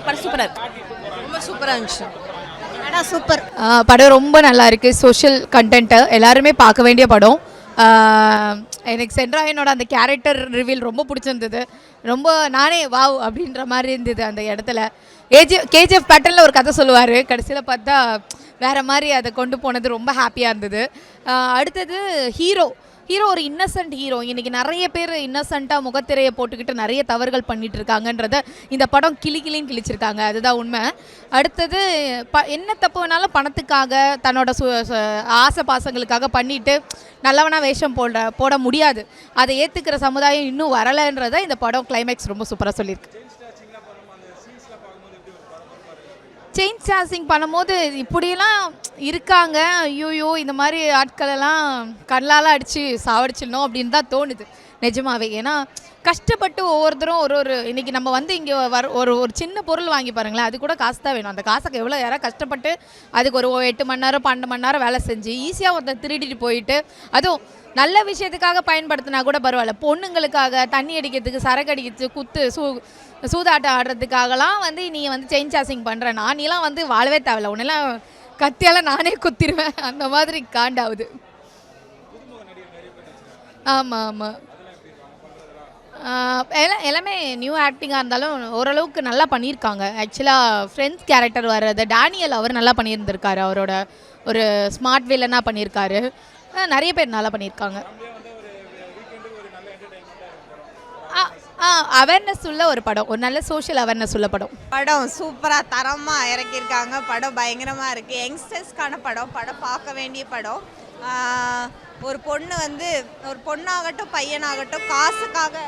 படம் சூப்பராக இருக்கு, ரொம்ப சூப்பராக இருந்துச்சு. படம் சூப்பர். படம் ரொம்ப நல்லா இருக்குது. சோஷியல் கண்டென்ட்டு எல்லாருமே பார்க்க வேண்டிய படம். எனக்கு சென்ட்ராயனோட அந்த கேரக்டர் ரிவீல் ரொம்ப பிடிச்சிருந்தது. ரொம்ப நானே வாவ் அப்படின்ற மாதிரி இருந்தது அந்த இடத்துல. கேஜிஎஃப் பேட்டர்னில் ஒரு கதை சொல்லுவார், கடைசியில் பார்த்தா வேறு மாதிரி அதை கொண்டு போனது ரொம்ப ஹாப்பியாக இருந்தது. அடுத்தது ஹீரோ ஒரு இன்னசென்ட் ஹீரோ. இன்றைக்கி நிறைய பேர் இன்னசென்ட்டாக முகத்திரையை போட்டுக்கிட்டு நிறைய தவறுகள் பண்ணிகிட்டு இருக்காங்கன்றத இந்த படம் கிளின்னு கிழிச்சிருக்காங்க, அதுதான் உண்மை. அடுத்தது என்ன தப்பு வேணாலும் பணத்துக்காக தன்னோட ஆசை பாசங்களுக்காக பண்ணிட்டு நல்லவனாக வேஷம் போட முடியாது. அதை ஏற்றுக்கிற சமுதாயம் இன்னும் வரலைன்றதை இந்த படம் கிளைமேக்ஸ் ரொம்ப சூப்பராக சொல்லியிருக்கு. செயின் ஸ்டாசிங் பண்ணும்போது இப்படியெல்லாம் இருக்காங்க, ஐயோயோ இந்த மாதிரி ஆட்களெல்லாம் கல்லால் அடித்து சாவடிச்சிடணும் அப்படின்னு தான் தோணுது நிஜமாவே. ஏன்னா கஷ்டப்பட்டு ஒவ்வொருத்தரும் ஒரு இன்றைக்கி நம்ம வந்து இங்கே ஒரு சின்ன பொருள் வாங்கி பாருங்களேன், அது கூட காசு தான் வேணும். அந்த காசுக்கு எவ்வளோ யாராவது கஷ்டப்பட்டு அதுக்கு ஒரு 8 மணி நேரம் 12 மணி நேரம் வேலை செஞ்சு ஈஸியாக ஒருத்தர் திருடிட்டு போயிட்டு, அதுவும் நல்ல விஷயத்துக்காக பயன்படுத்தினா கூட பரவாயில்ல, பொண்ணுங்களுக்காக தண்ணி அடிக்கிறதுக்கு சரக்கு அடிக்கிறது சூதாட்டம் ஆடுறதுக்காகலாம் வந்து நீ வந்து செயின் சாசிங் பண்ணுறேன்னா நீலாம் வந்து வாழவே தேவையில்ல, உன்னெல்லாம் கத்தியால் நானே குத்திடுவேன் அந்த மாதிரி காண்டாகுது. ஆமாம் எல்லாமே நியூ ஆக்டிங்காக இருந்தாலும் ஓரளவுக்கு நல்லா பண்ணியிருக்காங்க. ஆக்சுவலாக ஃப்ரெண்ட்ஸ் கேரக்டர் வர்றது டேனியல் அவர் நல்லா பண்ணியிருந்திருக்காரு, அவரோட ஒரு ஸ்மார்ட் வில்லனாக பண்ணியிருக்காரு. நிறைய பேர் நல்லா பண்ணியிருக்காங்க. அவேர்னஸ் உள்ள ஒரு படம், ஒரு நல்ல சோஷியல் அவேர்னஸ் உள்ள படம் சூப்பராக தரமாக இறக்கியிருக்காங்க. படம் பயங்கரமாக இருக்குது. யங்ஸ்டர்ஸ்க்கான படம் பார்க்க வேண்டிய படம். ஒரு பொண்ணு வந்து ஒரு பொண்ணாகட்டும் பையனாகட்டும் காசுக்காக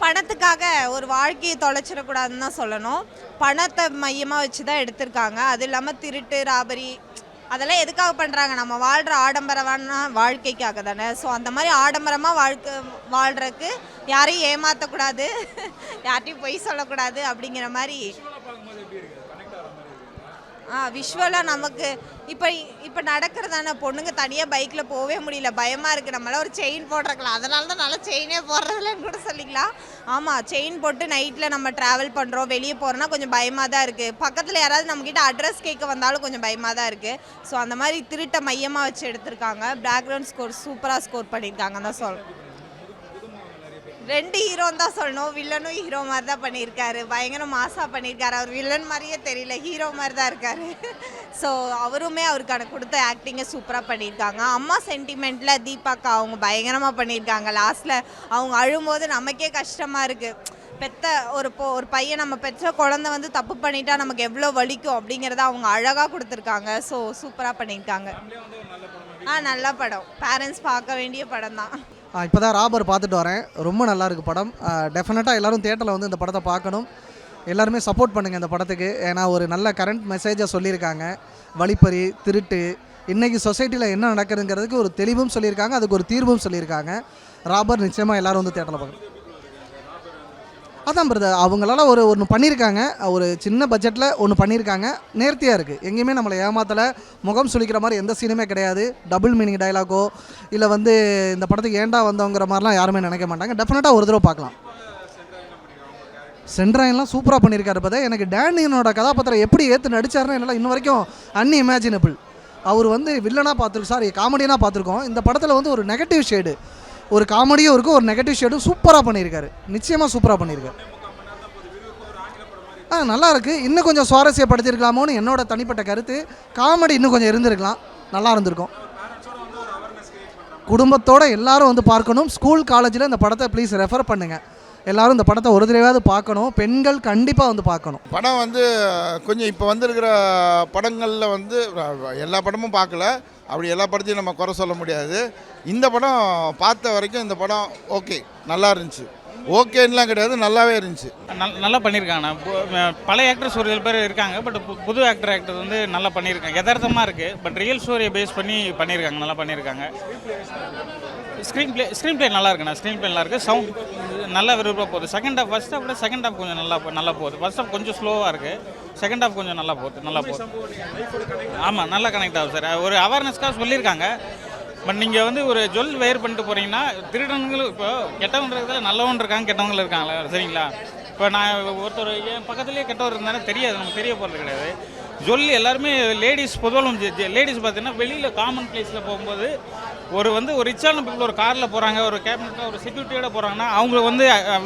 பணத்துக்காக ஒரு வாழ்க்கையை தொலைச்சிடக்கூடாதுன்னு தான் சொல்லணும். பணத்தை மையமாக வச்சு தான் எடுத்திருக்காங்க. அது இல்லாமல் திருட்டு ராபரி அதெல்லாம் எதுக்காக பண்ணுறாங்க, நம்ம வாழ்கிற ஆடம்பரமான வாழ்க்கைக்காக தானே. ஸோ அந்த மாதிரி ஆடம்பரமாக வாழ்கிறதுக்கு யாரையும் ஏமாற்றக்கூடாது, யார்ட்டையும் பொய் சொல்லக்கூடாது அப்படிங்கிற மாதிரி. விஷுவலாக நமக்கு இப்போ நடக்கிறதான பொண்ணுங்க தனியாக பைக்கில் போகவே முடியல, பயமாக இருக்குது. நம்மளால் ஒரு செயின் போடுறக்கலாம், அதனால தான் நல்லா செயினே போடுறதில்லன்னு கூட சொல்லிக்கலாம். ஆமாம், செயின் போட்டு நைட்டில் நம்ம ட்ராவல் பண்ணுறோம், வெளியே போகிறோன்னா கொஞ்சம் பயமாக தான் இருக்குது. பக்கத்தில் யாராவது நம்மக்கிட்ட அட்ரஸ் கேட்க வந்தாலும் கொஞ்சம் பயமாக தான் இருக்குது. ஸோ அந்த மாதிரி திருட்டை மையமாக வச்சு எடுத்திருக்காங்க. பேக்ரவுண்ட் ஸ்கோர் சூப்பராக ஸ்கோர் பண்ணியிருக்காங்க தான் சொல்லணும். 2 ஹீரோன்னு தான் சொல்லணும். வில்லனும் ஹீரோ மாதிரி தான் பண்ணியிருக்காரு, பயங்கர மாசாக பண்ணியிருக்காரு. அவர் வில்லன் மாதிரியே தெரியல, ஹீரோ மாதிரி தான் இருக்கார். ஸோ அவருமே அவருக்கான கொடுத்த ஆக்டிங்கை சூப்பராக பண்ணியிருக்காங்க. அம்மா சென்டிமெண்ட்டில் தீபாக்கா அவங்க பயங்கரமாக பண்ணியிருக்காங்க. லாஸ்ட்டில் அவங்க அழும்போது நமக்கே கஷ்டமாக இருக்குது. பெத்த ஒரு பையன், நம்ம பெற்ற குழந்தை வந்து தப்பு பண்ணிட்டா நமக்கு எவ்வளோ வலிக்கும் அப்படிங்கிறத அவங்க அழகாக கொடுத்துருக்காங்க. ஸோ சூப்பராக பண்ணியிருக்காங்க. நல்ல படம், பேரண்ட்ஸ் பார்க்க வேண்டிய படம் தான். இப்போ தான் ராபர் பார்த்துட்டு வரேன், ரொம்ப நல்லா இருக்குது படம். டெஃபினட்டாக எல்லோரும் தியேட்டரில் வந்து இந்த படத்தை பார்க்கணும். எல்லாருமே சப்போர்ட் பண்ணுங்கள் இந்த படத்துக்கு. ஏன்னா ஒரு நல்ல கரண்ட் மெசேஜை சொல்லியிருக்காங்க. வழிப்பறி, திருட்டு, இன்றைக்கி சொசைட்டியில் என்ன நடக்குதுங்கிறதுக்கு ஒரு தெளிவும் சொல்லியிருக்காங்க, அதுக்கு ஒரு தீர்வும் சொல்லியிருக்காங்க. ராபர் நிச்சயமாக எல்லோரும் வந்து தியேட்டரில் பார்க்கணும். அதான் பிரதர், அவங்களால ஒன்று பண்ணியிருக்காங்க, ஒரு சின்ன பட்ஜெட்டில் ஒன்று பண்ணியிருக்காங்க, நேர்த்தியாக இருக்குது. எங்கேயுமே நம்மளை ஏமாத்தலை, முகம் சுளிக்கிற மாதிரி எந்த சீனுமே கிடையாது. டபுள் மீனிங் டைலாகோ இல்லை வந்து இந்த படத்துக்கு ஏண்டா வந்தவங்கிற மாதிரிலாம் யாருமே நினைக்க மாட்டாங்க. டெஃபினட்டாக ஒரு தடவை பார்க்கலாம். சென்ட்ராயன்லாம் சூப்பராக பண்ணியிருக்காரு. பார்த்தா எனக்கு டேனியனோட கதாபாத்திரம் எப்படி ஏற்று நடித்தாருன்னு என்னால் இன்ன வரைக்கும் அன்இமேஜினபிள். அவர் வந்து வில்லனாக பார்த்துருக்கோம், காமெடியனாக பார்த்துருக்கோம். இந்த படத்தில் வந்து ஒரு நெகட்டிவ் ஷேடு, ஒரு காமெடியும் இருக்குது, ஒரு நெகட்டிவ் ஷேடும் சூப்பராக பண்ணியிருக்காரு. நிச்சயமாக சூப்பராக பண்ணியிருக்காரு. நல்லா இருக்குது. இன்னும் கொஞ்சம் சுவாரஸ்யப்படுத்தியிருக்கலாமோன்னு என்னோட தனிப்பட்ட கருத்து. காமெடி இன்னும் கொஞ்சம் இருந்திருக்கலாம், நல்லா இருந்திருக்கும். குடும்பத்தோடு எல்லாரும் வந்து பார்க்கணும். ஸ்கூல் காலேஜில் இந்த படத்தை ப்ளீஸ் ரெஃபர் பண்ணுங்கள். எல்லோரும் இந்த படத்தை ஒரு தடவையாவது பார்க்கணும். பெண்கள் கண்டிப்பாக வந்து பார்க்கணும். படம் வந்து கொஞ்சம் இப்போ வந்திருக்கிற படங்களில் வந்து எல்லா படமும் பார்க்கல, அப்படி எல்லா படத்தையும் நம்ம குறை சொல்ல முடியாது. இந்த படம் பார்த்த வரைக்கும் இந்த படம் ஓகே, நல்லா இருந்துச்சு. ஓகேன்னெலாம் கிடையாது, நல்லாவே இருந்துச்சு. நல்லா பண்ணியிருக்காங்க. பழைய ஆக்டர்ஸ் ஒரு பேர் இருக்காங்க, பட் புது ஆக்டர் வந்து நல்லா பண்ணியிருக்காங்க. யதார்த்தமாக இருக்குது, பட் ரியல் ஸ்டோரியை பேஸ் பண்ணி பண்ணியிருக்காங்க, நல்லா பண்ணியிருக்காங்க. ஸ்க்ரீன் பிளே நல்லா இருக்குண்ணா, ஸ்க்ரீன் பிளே நல்லா இருக்குது. சவுண்ட் நல்லா விருப்பமாக போகுது. செகண்ட் ஹாஃப் ஃபர்ஸ்ட் ஹாஃப் விட செகண்ட் ஹாஃப் கொஞ்சம் நல்லா போகுது. ஃபர்ஸ்ட் ஹாஃப் கொஞ்சம் ஸ்லோவாக இருக்குது, செகண்ட் ஹாஃப் கொஞ்சம் நல்லா போகுது. ஆமாம், நல்லா கனெக்ட் ஆகுது சார். ஒரு அவேர்னஸ்க்காக சொல்லியிருக்காங்க. பட் நீங்கள் வந்து ஒரு ஜொல் வேர் பண்ணிட்டு போகிறீங்கன்னா திருடனுங்களும் இப்போ கெட்டவங்க இருக்கிறதுல நல்லவன் இருக்காங்க, கெட்டவங்களும் இருக்காங்களா, சரிங்களா? இப்போ நான் ஒருத்தர் என் பக்கத்துலேயே கெட்டவர் இருந்தாலும் தெரியாது, நமக்கு தெரிய போகிறது கிடையாது. சொல்லி எல்லாருமே லேடிஸ் பொதுவாக லேடிஸ் பார்த்தீங்கன்னா வெளியில் காமன் பிளேஸில் போகும்போது ஒரு ரிச்சான பீப்புள் ஒரு காரில் போகிறாங்க, ஒரு கேபினெட்டில் ஒரு செக்யூரிட்டியோட போகிறாங்கன்னா அவங்கள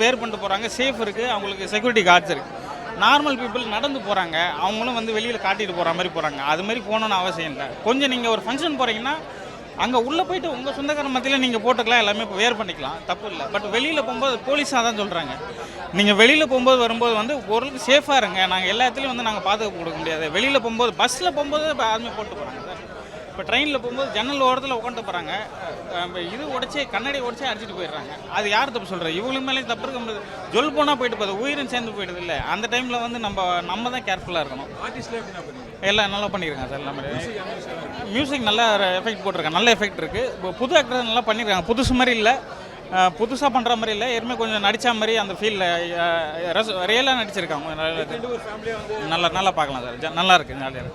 வேர் பண்ணிட்டு போகிறாங்க, சேஃப் இருக்குது, அவங்களுக்கு செக்யூரிட்டி கார்ட்ஸ் இருக்குது. நார்மல் பீப்புள் நடந்து போகிறாங்க, அவங்களும் வெளியில் காட்டிட்டு போகிற மாதிரி போகிறாங்க. அது மாதிரி போகணுன்னு அவசியம் இல்லை. கொஞ்சம் நீங்கள் ஒரு ஃபங்க்ஷன் போகிறீங்கன்னா அங்கே உள்ளே போயிட்டு உங்கள் சொந்தக்கார மத்தியில் நீங்கள் போட்டுக்கலாம், எல்லாமே வேர் பண்ணிக்கலாம், தப்பு இல்லை. பட் வெளியில் போகும்போது போலீஸாக தான் சொல்கிறாங்க, நீங்கள் வெளியில் போகும்போது வரும்போது ஓரளவுக்கு சேஃபாக இருங்க. நாங்கள் எல்லா இடத்துலையும் நாங்கள் பாதுகாப்பு கொடுக்க முடியாது. வெளியில் போகும்போது பஸ்ஸில் போகும்போது ஆர்மி போட்டு போகிறாங்க சார். இப்போ ட்ரெயினில் போகும்போது ஜன்னல் ஓரத்தில் உட்காந்து போகிறாங்க, இது உடச்சி கண்ணாடி உடச்சி அடிச்சிட்டு போயிடுறாங்க. அது யார் தப்பு சொல்கிறது? இவங்களுக்கு மேலே தப்பு இருக்க முடியாது. ஜொல் போனால் போயிட்டு போகுது, உயிரும் சேர்ந்து போயிடுது இல்லை. அந்த டைமில் நம்ம தான் கேர்ஃபுல்லாக இருக்கணும். எல்லாம் நல்லா பண்ணியிருக்காங்க சார். எல்லாமே மியூசிக் நல்லா எஃபெக்ட் போட்டிருக்காங்க, நல்ல எஃபெக்ட் இருக்குது. இப்போ புது ஆக்டர் நல்லா பண்ணியிருக்காங்க, புதுசு மாதிரி இல்லை, புதுசாக பண்ணுற மாதிரி இல்லை, ஏற்கனவே கொஞ்சம் நடித்த மாதிரி அந்த ஃபீலில் ரியலாக நடிச்சிருக்காங்க. நல்லா பார்க்கலாம் சார், நல்லா இருக்குது, ஜாலியாக இருக்குது.